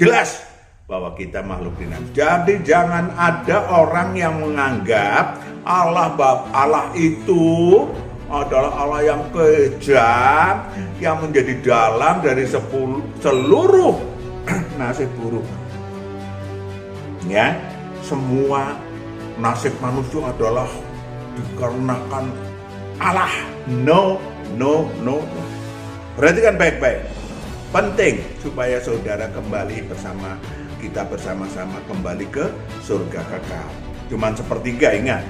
Jelas bahwa kita makhluk dinamis. Jadi jangan ada orang yang menganggap Allah itu adalah Allah yang kejam, yang menjadi dalang dari seluruh nasib buruk. Ya, semua nasib manusia adalah dikarenakan Allah. No. Perhatikan baik-baik. Penting supaya saudara kembali bersama-sama kembali ke surga kekal. Cuman sepertiga, ingat.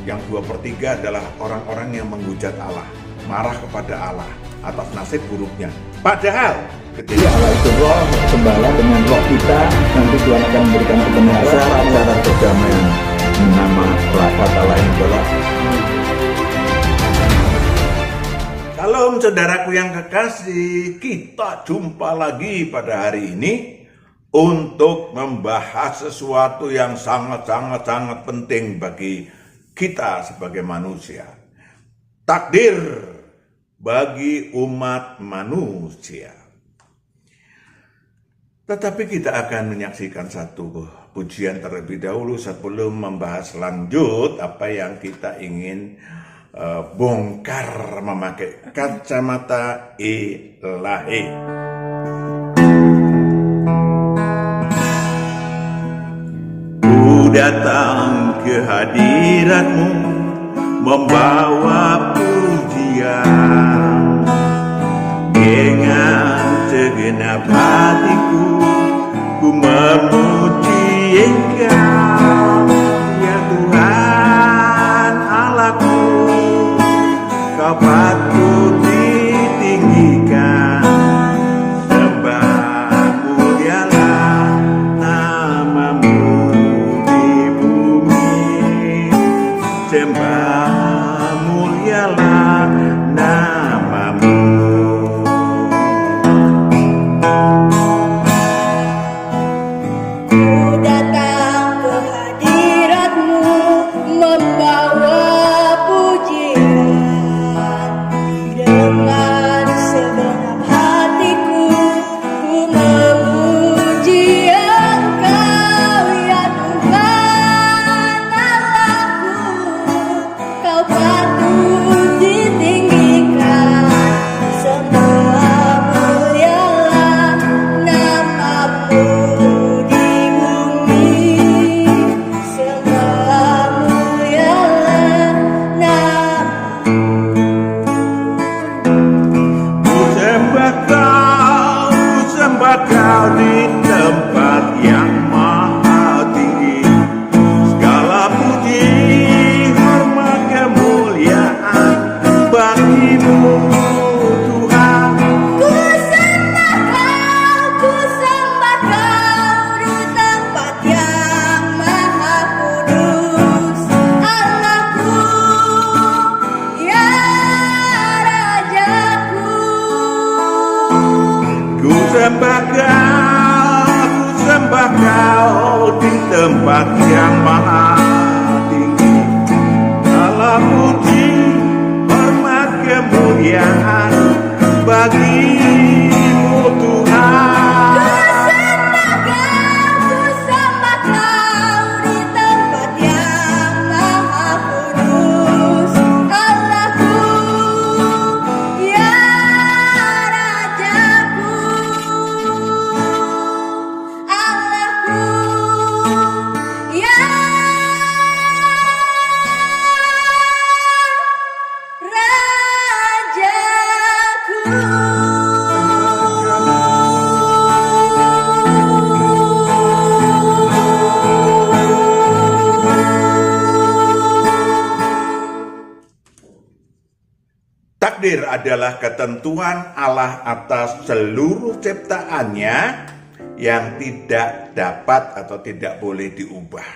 Yang 2/3 adalah orang-orang yang menghujat Allah, marah kepada Allah atas nasib buruknya. Padahal ketika Allah itu roh, gembala dengan roh kita, nanti Tuhan akan memberikan kebenaran, syarat-syarat perdamaian. Nama kata lain adalah Shalom saudaraku yang kekasih, kita jumpa lagi pada hari ini untuk membahas sesuatu yang sangat penting bagi kita sebagai manusia. Takdir bagi umat manusia. Tetapi kita akan menyaksikan satu pujian terlebih dahulu sebelum membahas lanjut apa yang kita ingin bongkar memakai kacamata ilahi. Ku datang ke hadirat-Mu membawa pujian, dengan segenap hatiku ku memuji Engkau, ya Tuhan Allahku. Kau patut ditinggikan, sembah mulialah nama-Mu di bumi, sembah mulialah nama-Mu. Ku datang ke hadirat-Mu membawa pujian, dengan segenap hatiku ku memuji Engkau, ya Tuhan Allahku. Kau patut ditinggikan, sembah mulialah nama-Mu di bumi, sembah mulialah nama-Mu. Ku sembah Kau di tempat yang maha tinggi. Segala puji, hormat, kemuliaan bagi-Mu Tuhan. Ku sembah Kau di tempat yang maha kudus, Allahku, ya Rajaku. Ku sembah Kau di tempat yang maha tinggi. Allah puji, hormat, kemuliaan bagi-Mu Tuhan. Ku sembah Kau di tempat yang maha kudus, Allahku, ya Rajaku. Allahku, ya Takdir adalah ketentuan Allah atas seluruh ciptaannya yang tidak dapat atau tidak boleh diubah.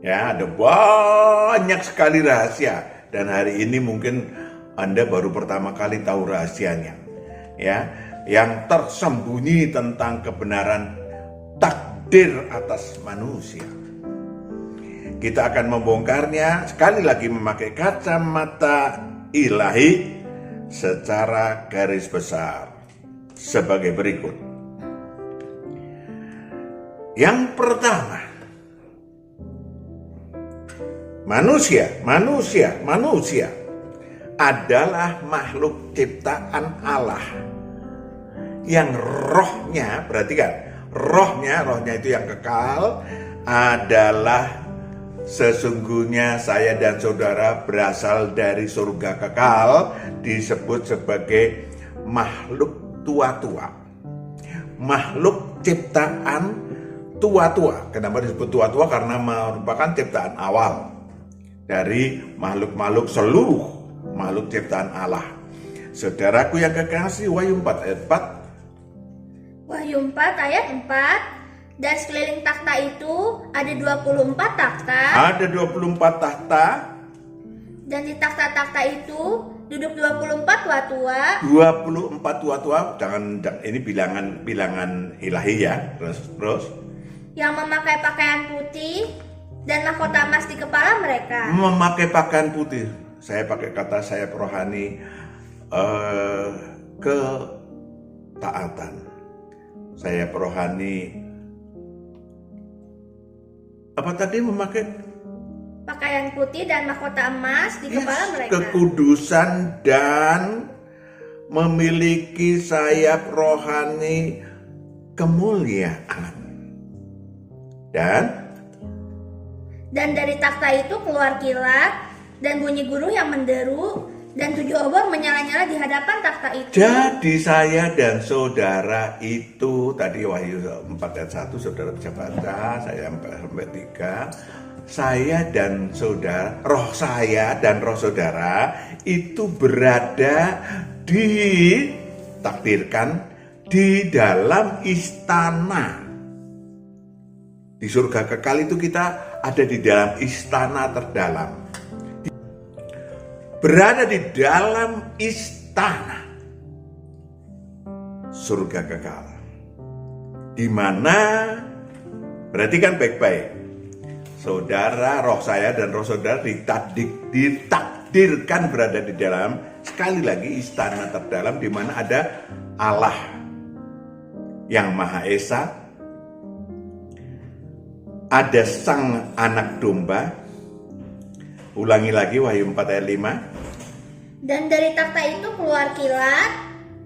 Ya, ada banyak sekali rahasia dan hari ini mungkin Anda baru pertama kali tahu rahasianya. Ya, yang tersembunyi tentang kebenaran takdir atas manusia. Kita akan membongkarnya sekali lagi memakai kacamata ilahi secara garis besar sebagai berikut. Yang pertama, manusia adalah makhluk ciptaan Allah yang rohnya, perhatikan, rohnya itu yang kekal adalah sesungguhnya saya dan saudara berasal dari surga kekal, disebut sebagai makhluk tua-tua, makhluk ciptaan tua-tua. Kenapa disebut tua-tua? Karena merupakan ciptaan awal dari makhluk-makhluk, seluruh makhluk ciptaan Allah. Saudaraku yang kekasih, Wahyu 4 ayat 4. Wahyu 4 ayat 4. Dan sekeliling takhta itu ada 24 takhta. Ada 24 takhta. Dan di takhta-takhta itu duduk 24 tua-tua. 24 tua-tua, jangan ini bilangan ilahi ya. Terus Yang memakai pakaian putih dan mahkota emas di kepala mereka. Memakai pakaian putih. Saya pakai kata sayap rohani, ketaatan. Sayap rohani, apa tadi, memakai pakaian putih dan mahkota emas di kepala mereka. Kekudusan dan memiliki sayap rohani kemuliaan. Dan dari takhta itu keluar kilat dan bunyi guruh yang menderu, dan 7 obor menyala-nyala di hadapan takhta itu. Jadi saya dan saudara itu, tadi Wahyu 4 ayat 1 saudara bisa baca, saya sampai 3. Saya dan saudara, roh saya dan roh saudara itu berada ditakdirkan di dalam istana. Di surga kekal itu kita ada di dalam istana terdalam. Berada di dalam istana surga kekal. Di mana, perhatikan baik-baik, saudara, roh saya dan roh saudara ditakdirkan berada di dalam, sekali lagi, istana terdalam di mana ada Allah yang Maha Esa, ada Sang Anak Domba. Ulangi lagi Wahyu 4 ayat 5. Dan dari takhta itu keluar kilat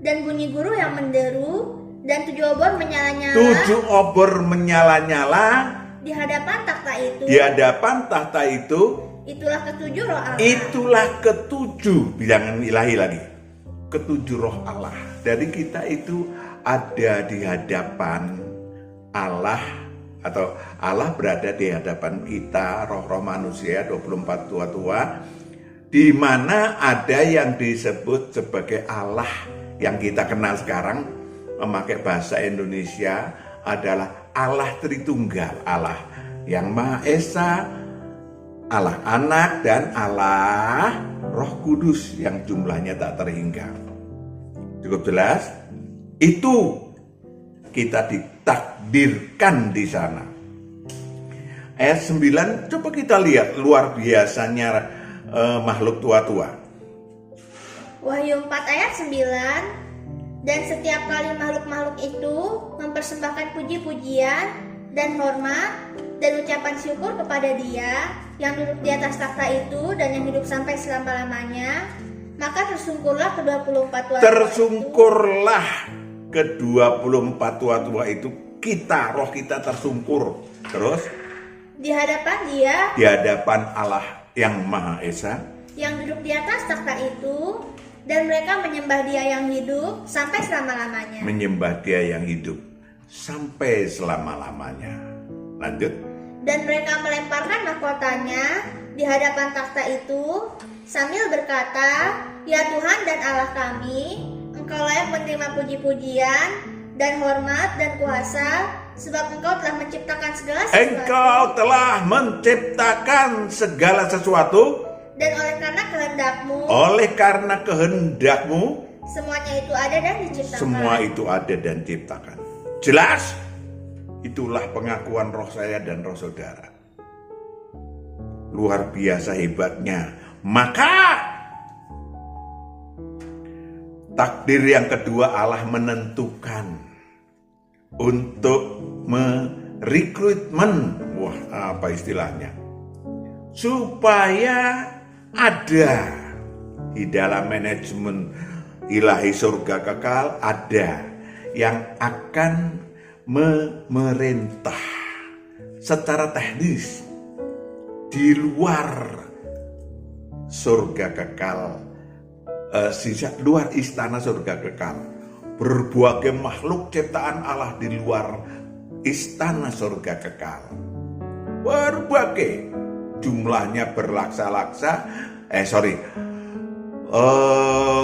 dan bunyi guruh yang menderu, dan 7 obor menyala-nyala. 7 obor menyala-nyala Di hadapan takhta itu. di hadapan tahta itu. Itulah ketujuh roh Allah. Itulah ketujuh, bilangan ilahi lagi, ketujuh roh Allah. Dari kita itu ada di hadapan Allah, atau Allah berada di hadapan kita, roh-roh manusia 24 tua-tua, di mana ada yang disebut sebagai Allah yang kita kenal sekarang, memakai bahasa Indonesia adalah Allah Tritunggal, Allah yang Maha Esa, Allah Anak, dan Allah Roh Kudus yang jumlahnya tak terhingga. Cukup jelas? Itu kita ditakdirkan di sana. Ayat 9, coba kita lihat luar biasanya makhluk tua-tua. Wahyu 4 ayat 9. Dan setiap kali makhluk-makhluk itu mempersembahkan puji-pujian dan hormat dan ucapan syukur kepada Dia yang duduk di atas takhta itu dan yang hidup sampai selama-lamanya, maka tersungkurlah ke-24 tua-tua. Tersungkurlah ke-24 tua-tua itu, kita, roh kita tersungkur. Terus di hadapan Dia, di hadapan Allah yang Maha Esa, yang duduk di atas takhta itu, dan mereka menyembah Dia yang hidup sampai selama-lamanya. menyembah Dia yang hidup sampai selama-lamanya. Lanjut. Dan mereka melemparkan mahkotanya di hadapan takhta itu sambil berkata, "Ya Tuhan dan Allah kami, Engkau layak menerima puji-pujian dan hormat dan kuasa, sebab Engkau telah menciptakan segala sesuatu. Engkau telah menciptakan segala sesuatu, Dan oleh karena kehendakmu, semuanya itu ada dan diciptakan." semua itu ada dan diciptakan. Jelas? Itulah pengakuan roh saya dan roh saudara. Luar biasa hebatnya. Maka takdir yang kedua, Allah menentukan untuk rekrutmen, apa istilahnya, supaya ada di dalam manajemen ilahi surga kekal, ada yang akan memerintah secara teknis di luar surga kekal, luar istana surga kekal. Berbagai makhluk ciptaan Allah di luar istana surga kekal. Berbagai, jumlahnya berlaksa-laksa,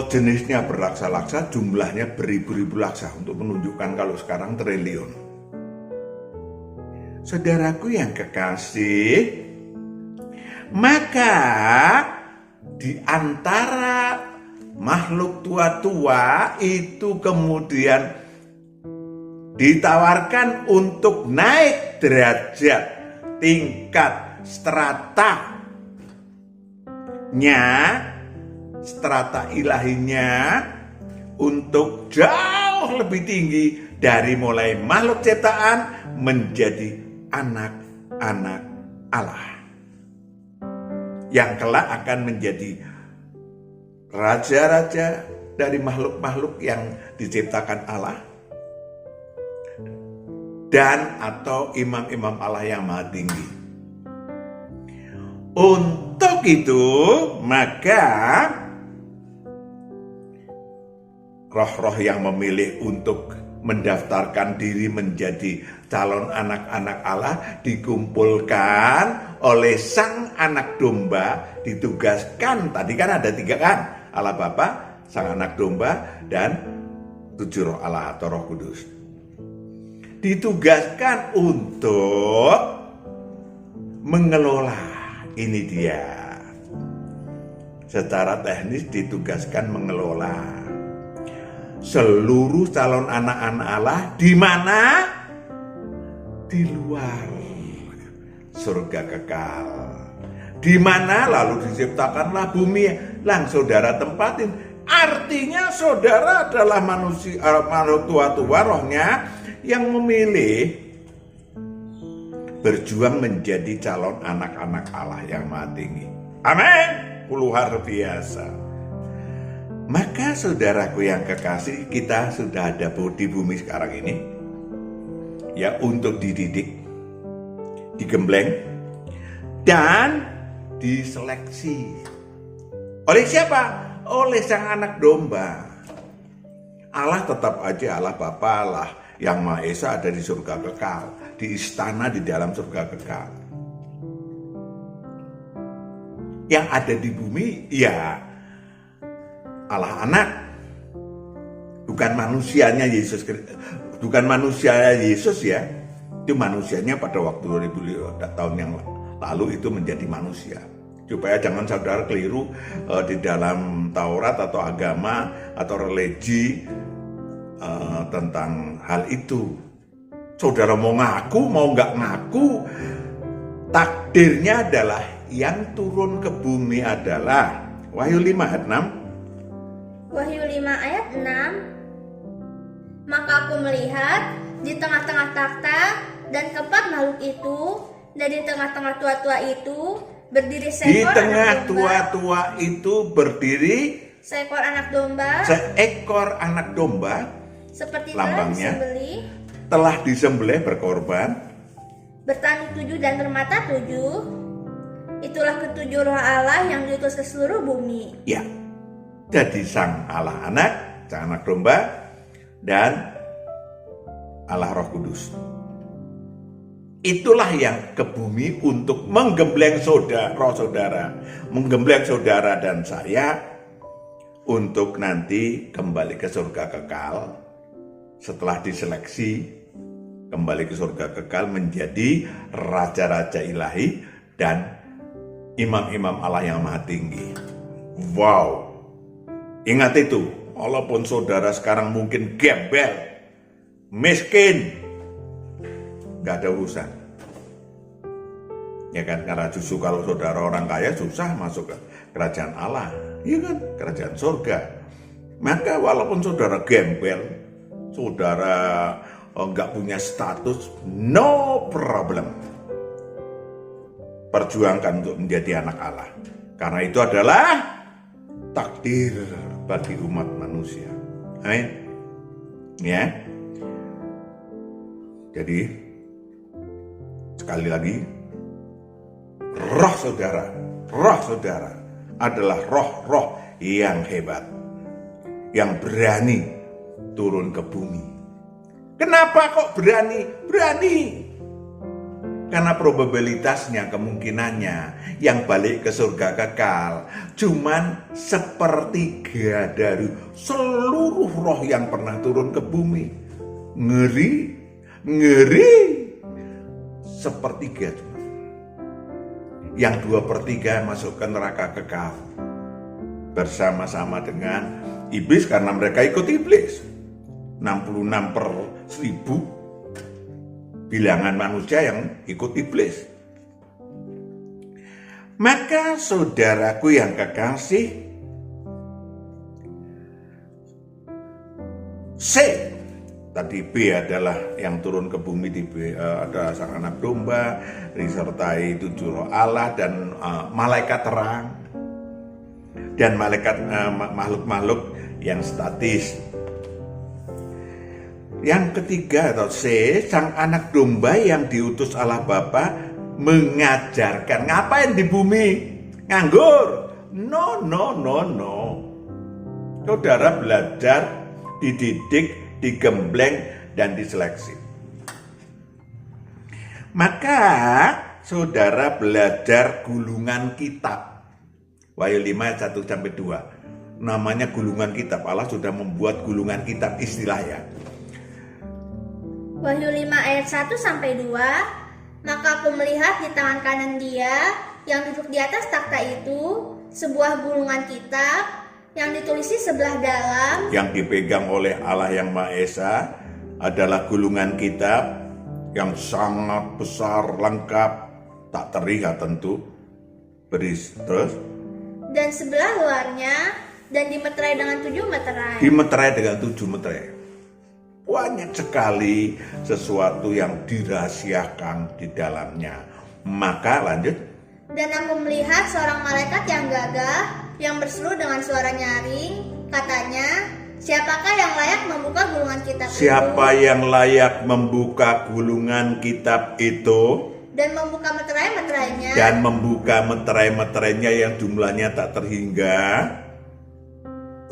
jenisnya berlaksa-laksa, jumlahnya beribu-ribu laksa, untuk menunjukkan kalau sekarang triliun. Saudaraku yang kekasih, maka di antara makhluk tua-tua itu kemudian ditawarkan untuk naik derajat, tingkat strata ilahinya untuk jauh lebih tinggi dari mulai makhluk ciptaan menjadi anak-anak Allah yang kelak akan menjadi raja-raja dari makhluk-makhluk yang diciptakan Allah dan atau imam-imam Allah yang maha tinggi. Untuk itu maka roh-roh yang memilih untuk mendaftarkan diri menjadi calon anak-anak Allah dikumpulkan oleh sang anak domba, ditugaskan, tadi kan ada 3 kan, Allah Bapa, sang anak domba, dan 7 roh Allah atau Roh Kudus. Ditugaskan untuk mengelola, ini dia, secara teknis ditugaskan mengelola seluruh calon anak-anak Allah di mana? Di luar surga kekal. Di mana lalu diciptakanlah bumi. Lang saudara tempatin. Artinya saudara adalah manusia, makhluk tua-tua rohnya yang memilih berjuang menjadi calon anak-anak Allah yang maha tinggi. Amin. Luar biasa. Maka saudaraku yang kekasih, kita sudah ada di bumi sekarang ini ya untuk dididik, digembleng, dan diseleksi. Oleh siapa? Oleh sang anak domba. Allah tetap aja Allah Bapa, Allah yang Maha Esa ada di surga kekal, di istana di dalam surga kekal. Yang ada di bumi ya Allah anak, bukan manusianya Yesus, bukan manusia Yesus ya, itu manusianya pada waktu 2000 tahun yang lalu itu menjadi manusia. Supaya jangan saudara keliru di dalam Taurat atau agama atau religi tentang hal itu. Saudara mau ngaku mau nggak ngaku, takdirnya adalah yang turun ke bumi adalah Wahyu 5 ayat 6. Wahyu 5 ayat 6. Maka aku melihat di tengah-tengah takhta dan keempat makhluk itu, dan di tengah-tengah tua-tua itu berdiri seekor di tengah anak domba. Tua-tua itu berdiri Seekor anak domba. Seekor anak domba. Seperti lambangnya telah disembelih berkorban, bertanduk 7 dan bermata 7. Itulah ketujuh roh Allah yang diutus ke seluruh bumi. Ya. Jadi sang Allah anak, sang anak domba, dan Allah Roh Kudus. Itulah yang ke bumi untuk menggembleng saudara, menggembleng saudara dan saya untuk nanti kembali ke surga kekal. Setelah diseleksi, kembali ke surga kekal menjadi raja-raja ilahi dan imam-imam Allah yang maha tinggi. Wow. Ingat itu, walaupun saudara sekarang mungkin gembel, miskin, gak ada urusan. Ya kan, karena justru kalau saudara orang kaya susah masuk ke kerajaan Allah, iya kan, kerajaan surga. Maka walaupun saudara gembel, saudara nggak punya status, no problem. Perjuangkan untuk menjadi anak Allah. Karena itu adalah takdir bagi umat manusia. Amin. Ya. Jadi sekali lagi, roh saudara adalah roh-roh yang hebat, yang berani turun ke bumi. Kenapa kok berani? Berani karena probabilitasnya, kemungkinannya yang balik ke surga kekal cuman 1/3 dari seluruh roh yang pernah turun ke bumi. Ngeri 1/3 cuma. Yang 2/3 masuk ke neraka kekal bersama-sama dengan iblis, karena mereka ikut iblis. 66/1000 bilangan manusia yang ikut iblis. Maka saudaraku yang kekasih, C tadi, B adalah yang turun ke bumi, di B ada sang anak domba, disertai 7 roh Allah dan malaikat terang dan malaikat makhluk-makhluk yang statis. Yang ketiga atau C, sang anak domba yang diutus Allah Bapa mengajarkan. Ngapain di bumi? Nganggur? No. Saudara belajar, dididik, digembleng, dan diseleksi. Maka saudara belajar gulungan kitab. Wahyu 5 ayat 1-2. Namanya gulungan kitab. Allah sudah membuat gulungan kitab, istilahnya. Wahyu 5 ayat 1-2. Maka aku melihat di tangan kanan Dia yang duduk di atas takhta itu sebuah gulungan kitab yang ditulisi sebelah dalam, yang dipegang oleh Allah yang Maha Esa, adalah gulungan kitab yang sangat besar, lengkap, tak terlihat tentu, berisi terus, dan sebelah luarnya, dan dimeterai dengan 7 meterai. Dimeterai dengan 7 meterai. Banyak sekali sesuatu yang dirahasiakan di dalamnya. Maka lanjut. Dan aku melihat seorang malaikat yang gagah, yang berseru dengan suara nyaring, katanya, siapakah yang layak membuka gulungan kitab itu? Siapa yang layak membuka gulungan kitab itu? Dan membuka meterai-meterainya. Dan membuka meterai-meterainya yang jumlahnya tak terhingga.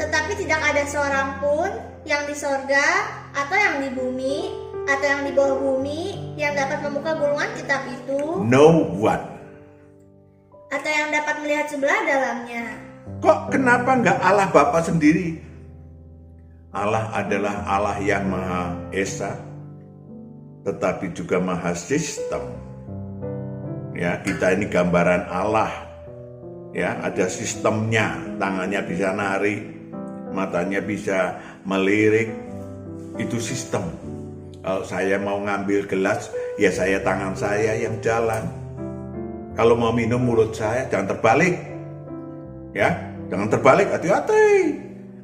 Tetapi tidak ada seorang pun yang di sorga, atau yang di bumi, atau yang di bawah bumi, yang dapat membuka gulungan kitab itu. No one. Atau yang dapat melihat sebelah dalamnya. Kok kenapa nggak Allah Bapa sendiri? Allah adalah Allah yang Maha Esa, tetapi juga Maha Sistem. Ya, kita ini gambaran Allah. Ya, ada sistemnya. Tangannya bisa nari, matanya bisa melirik. Itu sistem. Kalau saya mau ngambil gelas, ya saya tangan saya yang jalan. Kalau mau minum, mulut saya jangan terbalik. Ya, jangan terbalik, hati-hati.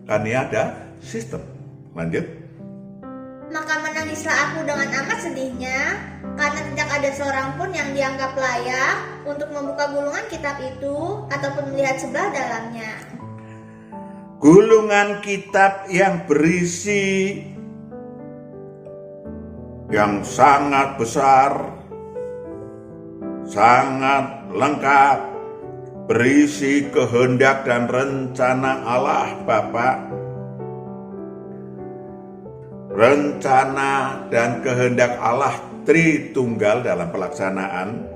Karena ada sistem. Lanjut. Maka menangislah aku dengan amat sedihnya, karena tidak ada seorang pun yang dianggap layak untuk membuka gulungan kitab itu ataupun melihat sebelah dalamnya. Gulungan kitab yang berisi yang sangat besar, sangat lengkap, berisi kehendak dan rencana Allah Bapa. Rencana dan kehendak Allah Tritunggal dalam pelaksanaan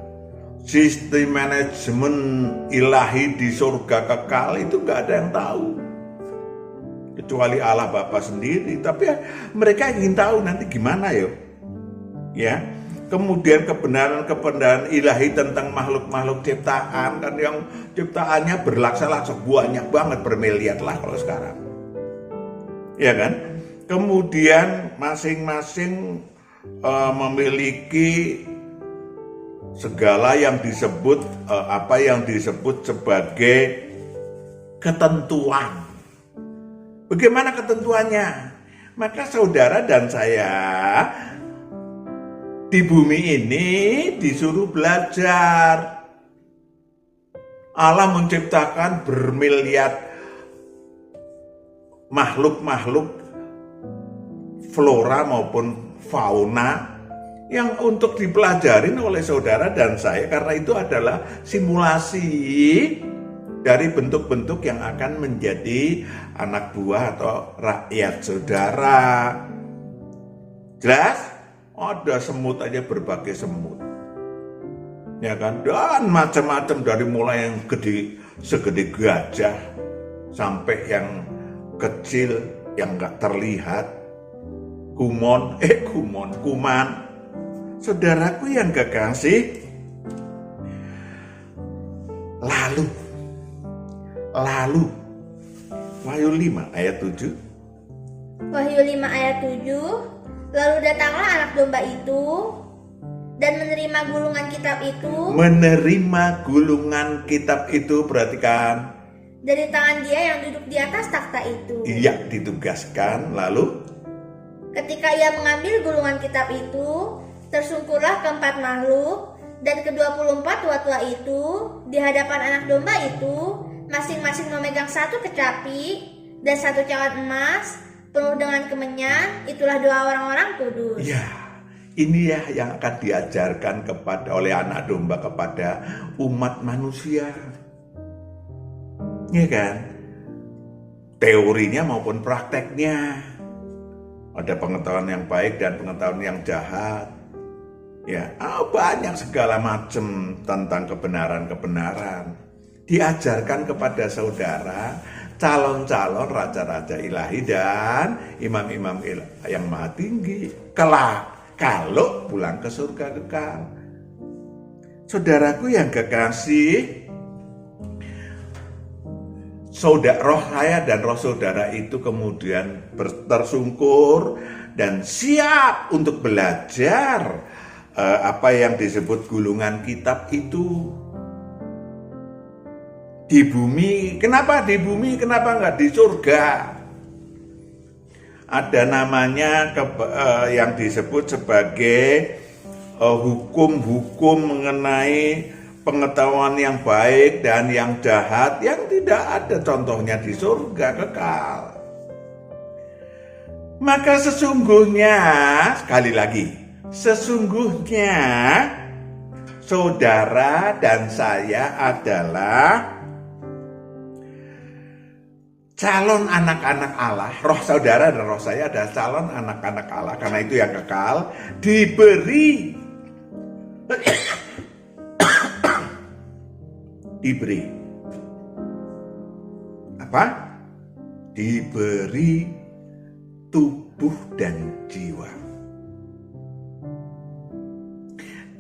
sistem manajemen ilahi di surga kekal itu gak ada yang tahu kecuali Allah Bapa sendiri. Tapi ya, mereka ingin tahu nanti gimana ya. Kemudian kebenaran ilahi tentang makhluk-makhluk ciptaan, kan yang ciptaannya berlaksa-laksa, banyak banget, bermiliar lah kalau sekarang, ya kan. Kemudian masing-masing memiliki segala yang disebut apa yang disebut sebagai ketentuan. Bagaimana ketentuannya? Maka saudara dan saya di bumi ini disuruh belajar. Allah menciptakan bermiliar makhluk-makhluk flora maupun fauna yang untuk dipelajarin oleh saudara dan saya, karena itu adalah simulasi dari bentuk-bentuk yang akan menjadi anak buah atau rakyat saudara. Jelas? Ada semut aja, berbagai semut, ya kan, dan macam-macam, dari mulai yang gede segede gajah sampai yang kecil yang nggak terlihat, kuman. Saudaraku yang kekasih, lalu Wahyu 5 ayat 7. Wahyu 5 ayat 7. Lalu datanglah anak domba itu dan menerima gulungan kitab itu. Menerima gulungan kitab itu, perhatikan. Dari tangan dia yang duduk di atas takhta itu. Ia ditugaskan, lalu ketika ia mengambil gulungan kitab itu, tersungkurlah keempat makhluk dan ke-24 tua-tua itu di hadapan anak domba itu, masing-masing memegang satu kecapi dan satu cawan emas penuh dengan kemenyan. Itulah doa orang-orang kudus. Ya, ini ya yang akan diajarkan oleh anak domba kepada umat manusia. Ya kan? Teorinya maupun prakteknya. Ada pengetahuan yang baik dan pengetahuan yang jahat. Ya, banyak segala macam tentang kebenaran-kebenaran. Diajarkan kepada saudara, calon-calon raja-raja ilahi dan imam-imam yang maha tinggi. Kelak, kalau pulang ke surga kekal. Saudaraku yang kekasih, roh saya dan roh saudara itu kemudian tersungkur dan siap untuk belajar apa yang disebut gulungan kitab itu. Di bumi, kenapa di bumi, kenapa nggak di surga? Ada namanya yang disebut sebagai hukum-hukum mengenai pengetahuan yang baik dan yang jahat, yang tidak ada contohnya di surga kekal. Maka sesungguhnya, sekali lagi, sesungguhnya saudara dan saya adalah calon anak-anak Allah. Roh saudara dan roh saya adalah calon anak-anak Allah, karena itu yang kekal, diberi apa? Diberi tubuh dan jiwa.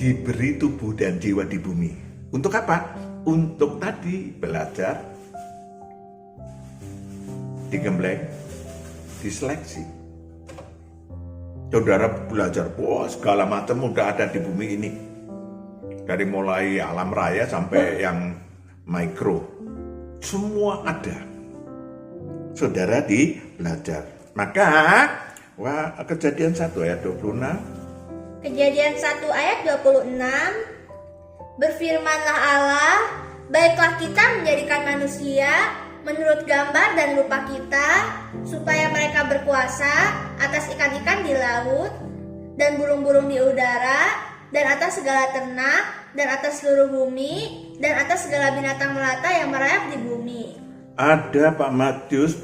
Diberi tubuh dan jiwa di bumi. Untuk apa? Untuk tadi belajar, digembleng, diseleksi. Saudara belajar, segala macam udah ada di bumi ini. Dari mulai alam raya sampai yang mikro, semua ada. Saudara belajar. Maka, Kejadian 1 ayat 26. Kejadian 1 ayat 26. Berfirmanlah Allah, baiklah kita menjadikan manusia menurut gambar dan rupa kita, supaya mereka berkuasa atas ikan-ikan di laut, dan burung-burung di udara, dan atas segala ternak, dan atas seluruh bumi, dan atas segala binatang melata yang merayap di bumi. Ada Pak Matius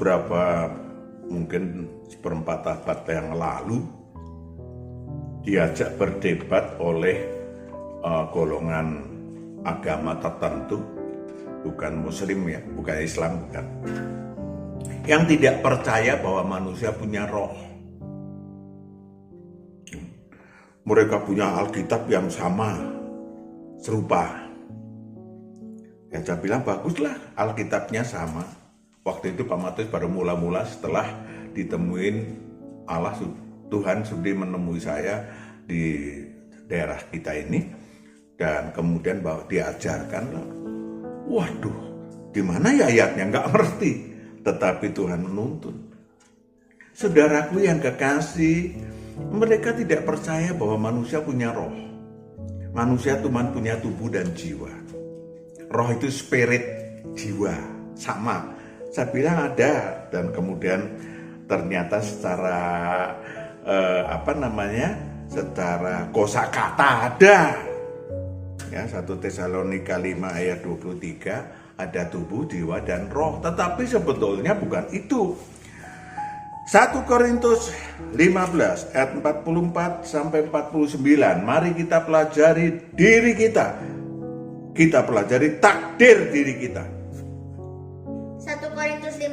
mungkin seperempat abad yang lalu, diajak berdebat oleh golongan agama tertentu, bukan Muslim ya, bukan Islam, bukan, yang tidak percaya bahwa manusia punya roh. Mereka punya Alkitab yang sama, serupa. Ya, saya bilang baguslah Alkitabnya sama. Waktu itu Pak Matius baru mula-mula setelah ditemuin Allah, Tuhan sudah menemui saya di daerah kita ini, dan kemudian bahwa diajarkan, waduh, di mana ya ayatnya, nggak ngerti, tetapi Tuhan menuntun. Saudaraku yang kekasih, Mereka tidak percaya bahwa manusia punya roh. Manusia cuma punya tubuh dan jiwa. Roh itu spirit, jiwa, sama. Saya bilang ada, dan kemudian ternyata secara secara kosakata ada. Ya, 1 Tesalonika 5 ayat 23, ada tubuh, jiwa, dan roh. Tetapi sebetulnya bukan itu. 1 Korintus 15 ayat 44 sampai 49. Mari kita pelajari diri kita. Kita pelajari takdir diri kita. 1 Korintus 15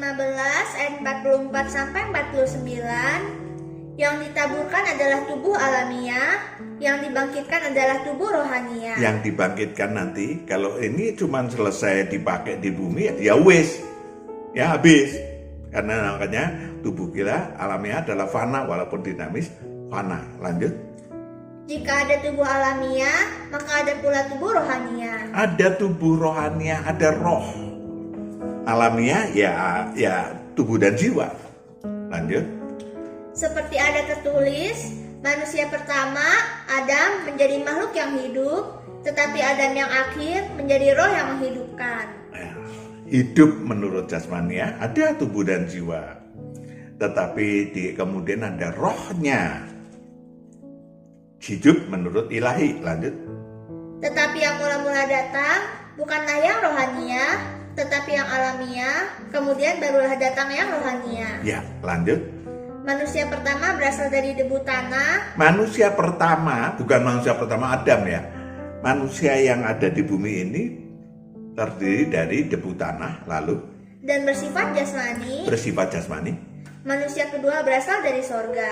ayat 44 sampai 49. Yang ditaburkan adalah tubuh alamiah, yang dibangkitkan adalah tubuh rohania. Yang dibangkitkan nanti, kalau ini cuma selesai dipakai di bumi, ya wis, ya habis. Karena makanya tubuh kita alamiah adalah fana, walaupun dinamis, fana. Lanjut. Jika ada tubuh alamiah, maka ada pula tubuh rohania. Ada tubuh rohania, ada roh. Alamiah ya tubuh dan jiwa. Lanjut. Seperti ada tertulis, manusia pertama, Adam, menjadi makhluk yang hidup, tetapi Adam yang akhir menjadi roh yang menghidupkan. Hidup menurut jasmania, ada tubuh dan jiwa. Tetapi kemudian ada rohnya. Hidup menurut ilahi. Lanjut. Tetapi yang mula-mula datang, bukanlah yang rohania, tetapi yang alamiah, kemudian barulah datang yang rohania. Ya, lanjut. Manusia pertama berasal dari debu tanah. Manusia pertama, bukan manusia pertama Adam ya. Manusia yang ada di bumi ini terdiri dari debu tanah, lalu dan bersifat jasmani. Bersifat jasmani. Manusia kedua berasal dari sorga.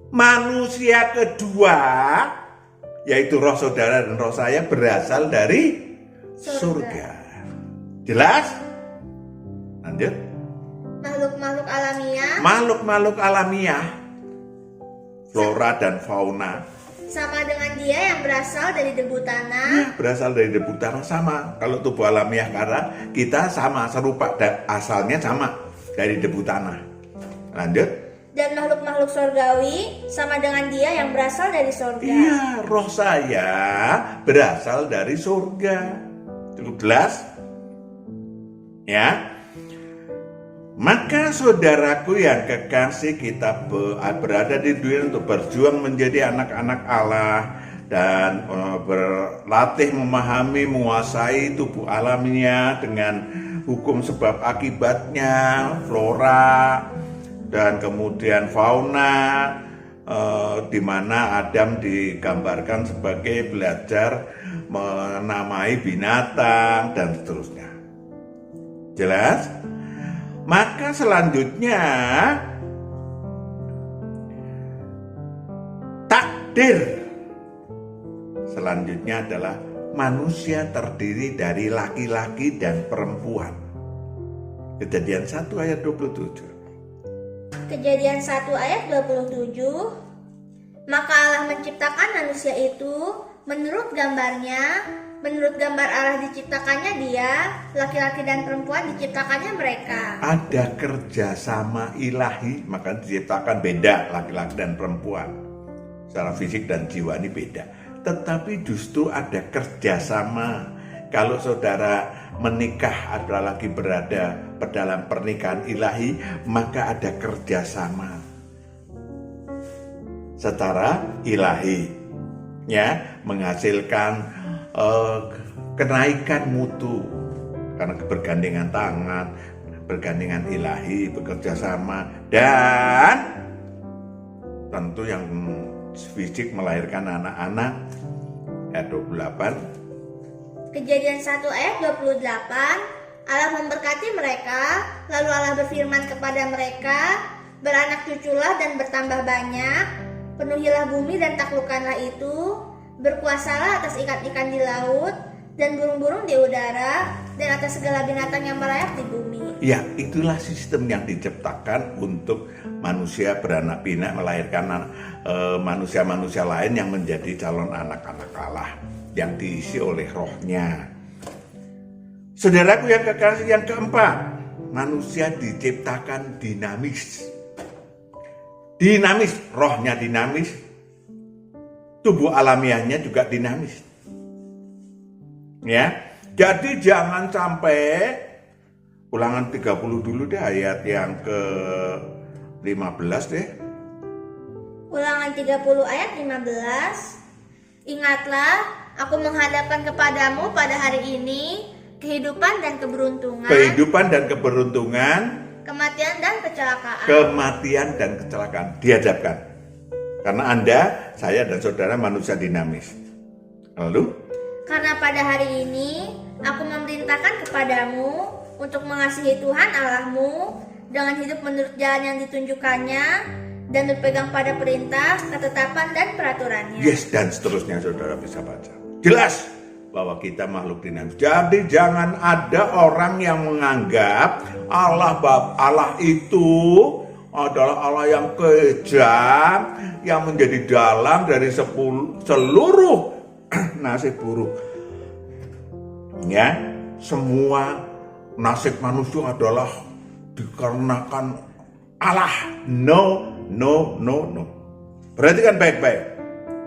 Manusia kedua, yaitu roh saudara dan roh saya, berasal dari surga. Jelas? Lanjut. Makhluk-makhluk alamiah. Makhluk-makhluk alamiah, flora dan fauna, sama dengan dia yang berasal dari debu tanah. Ya, berasal dari debu tanah sama. Kalau tubuh alamiah karena kita sama, serupa, dan asalnya sama dari debu tanah. Lanjut. Dan makhluk-makhluk surgawi sama dengan dia yang berasal dari surga. Iya, roh saya berasal dari surga. Cukup jelas? Ya. Maka saudaraku yang kekasih, kita berada di dunia untuk berjuang menjadi anak-anak Allah dan berlatih memahami, menguasai tubuh alamiah dengan hukum sebab akibatnya, flora dan kemudian fauna, di mana Adam digambarkan sebagai belajar menamai binatang dan seterusnya. Jelas? Maka selanjutnya takdir selanjutnya adalah manusia terdiri dari laki-laki dan perempuan. Kejadian 1 ayat 27. Kejadian 1 ayat 27. Maka Allah menciptakan manusia itu menurut gambarnya. Menurut gambar Allah diciptakannya dia, laki-laki dan perempuan diciptakannya mereka. Ada kerjasama ilahi, maka diciptakan beda laki-laki dan perempuan. Secara fisik dan jiwa ini beda. Tetapi justru ada kerjasama. Kalau saudara menikah adalah lagi berada dalam pernikahan ilahi, maka ada kerjasama secara ilahi, ya, menghasilkan kenaikan mutu karena bergandengan tangan, bergandengan ilahi, bekerja sama, dan tentu yang fisik melahirkan anak-anak. Ayat 28. Kejadian 1 ayat 28. Allah memberkati mereka, lalu Allah berfirman kepada mereka, beranak cuculah dan bertambah banyak, penuhilah bumi dan taklukkanlah itu, berkuasalah atas ikan-ikan di laut dan burung-burung di udara dan atas segala binatang yang merayap di bumi. Ya, itulah sistem yang diciptakan untuk manusia beranak pinak, melahirkan manusia-manusia lain yang menjadi calon anak-anak Allah yang diisi oleh rohnya. Saudaraku yang kekasih, yang keempat, manusia diciptakan dinamis. dinamis, rohnya dinamis, tubuh alamiahnya juga dinamis. Ya, jadi jangan sampai Ulangan 30 dulu deh, ayat yang ke-15 deh. Ulangan 30 ayat 15. Ingatlah, aku menghadapkan kepadamu pada hari ini kehidupan dan keberuntungan, kematian dan kecelakaan. Dihadapkan. Karena Anda, saya dan saudara manusia dinamis. Lalu? Karena pada hari ini aku memerintahkan kepadamu untuk mengasihi Tuhan Allahmu dengan hidup menurut jalan yang ditunjukkannya dan berpegang pada perintah, ketetapan dan peraturannya. Yes, dan seterusnya saudara bisa baca. Jelas bahwa kita makhluk dinamis. Jadi jangan ada orang yang menganggap Allah itu adalah Allah yang kejam, yang menjadi dalang dari seluruh nasib buruk. Ya, semua nasib manusia adalah dikarenakan Allah. No. Perhatikan baik-baik.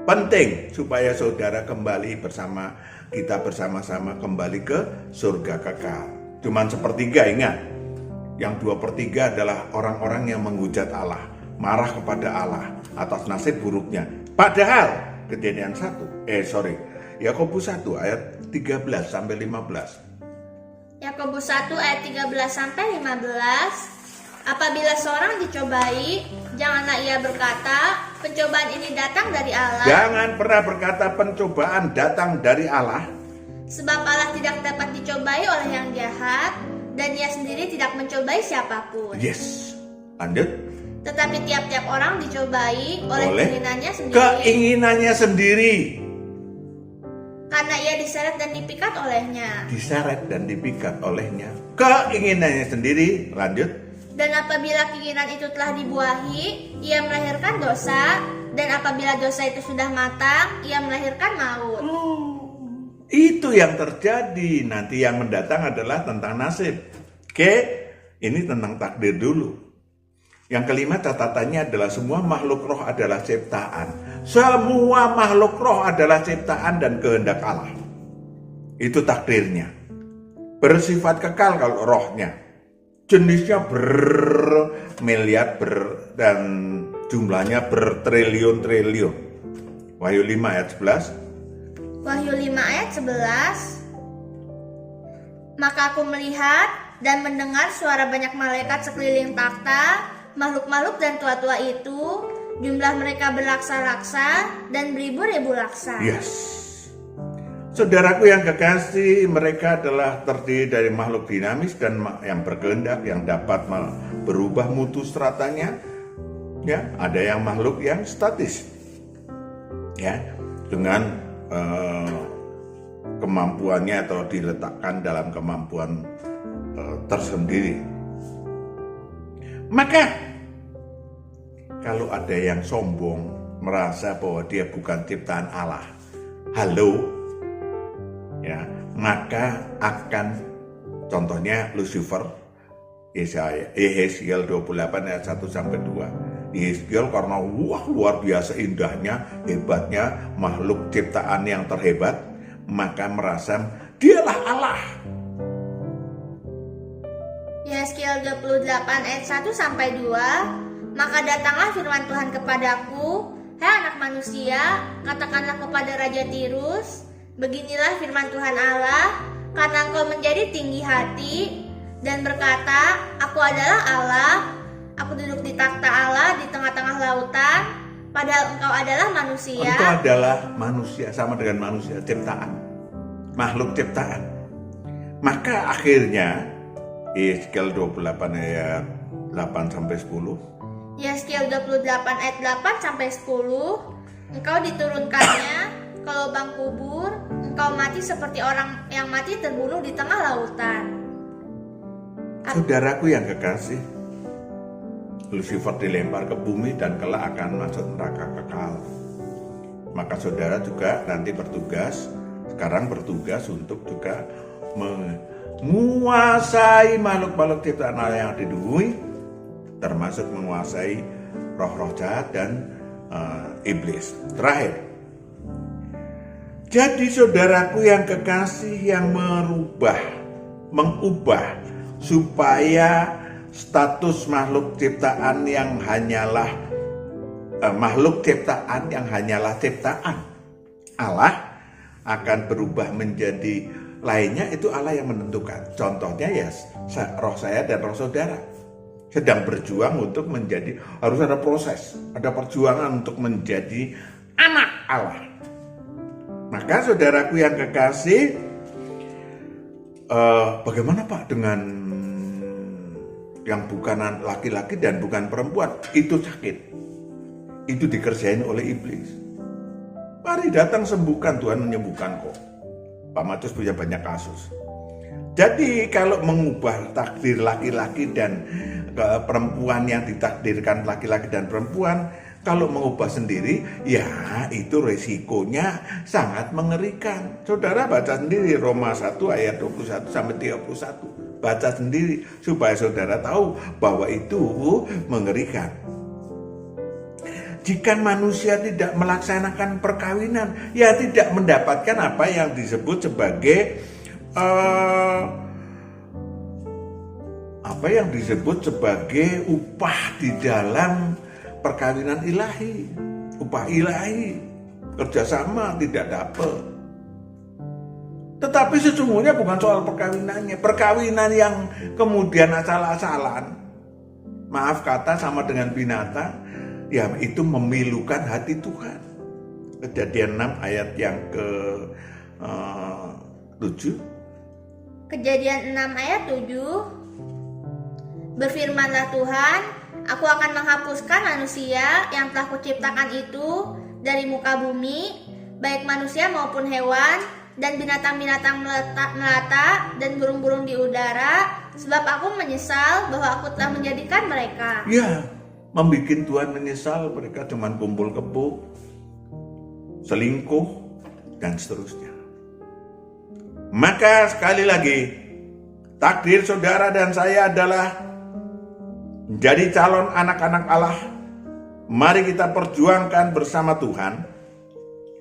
Penting supaya saudara kembali bersama-sama kembali ke surga kekal. Cuman sepertiga, ingat. Yang 2/3 adalah orang-orang yang menghujat Allah, marah kepada Allah atas nasib buruknya. Padahal Yakobus 1 ayat 13 sampai 15. Yakobus 1 ayat 13 sampai 15. Apabila seorang dicobai, janganlah ia berkata, pencobaan ini datang dari Allah. Jangan pernah berkata pencobaan datang dari Allah. Sebab Allah tidak dapat dicobai oleh yang jahat, dan ia sendiri tidak mencobai siapapun. Yes. Lanjut. Tetapi tiap-tiap orang dicobai oleh keinginannya sendiri. Karena ia diseret dan dipikat olehnya. Keinginannya sendiri. Lanjut. Dan apabila keinginan itu telah dibuahi, ia melahirkan dosa. Dan apabila dosa itu sudah matang, ia melahirkan maut. Itu yang terjadi. Nanti yang mendatang adalah tentang nasib. Oke, ini tentang takdir dulu. Yang kelima catatannya adalah semua makhluk roh adalah ciptaan. Semua makhluk roh adalah ciptaan dan kehendak Allah. Itu takdirnya. Bersifat kekal kalau rohnya. Jenisnya bermiliar dan jumlahnya bertriliun-triliun. Wahyu 5 ayat 11. Wahyu 5 ayat 11. Maka aku melihat dan mendengar suara banyak malaikat sekeliling takhta, makhluk-makhluk dan tua-tua itu, jumlah mereka berlaksa-laksa dan beribu-ribu laksa. Yes. Saudaraku yang kekasih, mereka adalah terdiri dari makhluk dinamis dan yang berkehendak, yang dapat berubah mutu stratanya. Ya, ada yang makhluk yang statis. Ya, dengan kemampuannya atau diletakkan dalam kemampuan tersendiri. Maka kalau ada yang sombong merasa bahwa dia bukan ciptaan Allah, ya, maka akan contohnya Lucifer, Yeskiel 28 ayat 1 sampai 2. Yeskiel karena luar biasa indahnya, hebatnya makhluk ciptaan yang terhebat, maka merasa dialah Allah. Yeskiel 28 ayat 1 sampai 2. Maka datanglah firman Tuhan kepadaku, hai anak manusia, katakanlah kepada Raja Tirus, beginilah firman Tuhan Allah, karena engkau menjadi tinggi hati dan berkata, aku adalah Allah, aku duduk di takhta Allah di tengah-tengah lautan, padahal engkau adalah manusia. Engkau adalah manusia, sama dengan manusia, ciptaan, makhluk ciptaan. Maka akhirnya Yeskiel 28 ayat 8 sampai 10. Yeskiel 28 ayat 8 sampai 10. Engkau diturunkannya ke lubang kubur, engkau mati seperti orang yang mati terbunuh di tengah lautan. Saudaraku yang kekasih, Lucifer dilempar ke bumi dan kelak akan masuk neraka kekal. Maka saudara juga nanti sekarang bertugas untuk juga menguasai makhluk-makhluk ciptaan Allah yang ada di bumi, termasuk menguasai roh-roh jahat dan iblis. Terakhir, jadi saudaraku yang kekasih, yang mengubah supaya status makhluk ciptaan yang hanyalah ciptaan Allah akan berubah menjadi lainnya, itu Allah yang menentukan. Contohnya ya roh saya dan roh saudara sedang berjuang untuk menjadi, harus ada proses, ada perjuangan untuk menjadi anak Allah. Maka saudaraku yang kekasih, bagaimana Pak dengan yang bukan laki-laki dan bukan perempuan? Itu sakit, itu dikerjain oleh iblis. Mari datang sembuhkan, Tuhan menyembuhkan kok. Pak Matius punya banyak kasus. Jadi kalau mengubah takdir laki-laki dan perempuan yang ditakdirkan laki-laki dan perempuan, kalau mengubah sendiri, ya itu resikonya sangat mengerikan. Saudara baca sendiri Roma 1 ayat 21 sampai 31. Baca sendiri supaya saudara tahu bahwa itu mengerikan. Jika manusia tidak melaksanakan perkawinan, ya tidak mendapatkan apa yang disebut sebagai upah di dalam perkawinan ilahi, upah ilahi, kerjasama tidak dapat. Tetapi sesungguhnya bukan soal perkawinannya, perkawinan yang kemudian asal-asalan, maaf kata sama dengan binatang, ya itu memilukan hati Tuhan. Kejadian 6 ayat yang ke-7. Kejadian 6 ayat 7. Berfirmanlah Tuhan, aku akan menghapuskan manusia yang telah kuciptakan itu dari muka bumi, baik manusia maupun hewan, dan binatang-binatang melata, dan burung-burung di udara, sebab aku menyesal bahwa aku telah menjadikan mereka. Ya, membuat Tuhan menyesal, mereka cuma kumpul kebo, selingkuh, dan seterusnya. Maka sekali lagi, takdir saudara dan saya adalah menjadi calon anak-anak Allah. Mari kita perjuangkan bersama Tuhan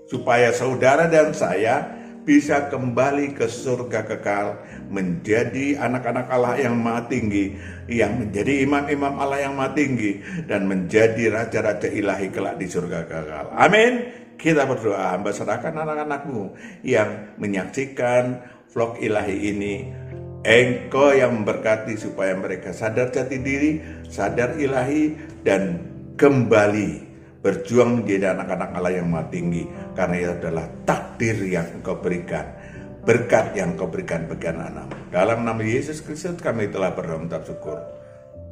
supaya saudara dan saya bisa kembali ke surga kekal, menjadi anak-anak Allah yang maha tinggi, yang menjadi imam-imam Allah yang maha tinggi, dan menjadi raja-raja ilahi kelak di surga kekal. Amin. Kita berdoa, hamba serahkan anak-anakmu yang menyaksikan vlog ilahi ini. Engkau yang memberkati supaya mereka sadar jati diri, sadar ilahi, dan kembali berjuang menjadi anak-anak Allah yang maha tinggi. Karena itu adalah takdir yang engkau berikan, berkat yang engkau berikan bagi anak-anak. Dalam nama Yesus Kristus kami telah berdoa mengucap syukur.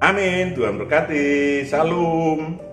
Amin. Tuhan berkati. Salam.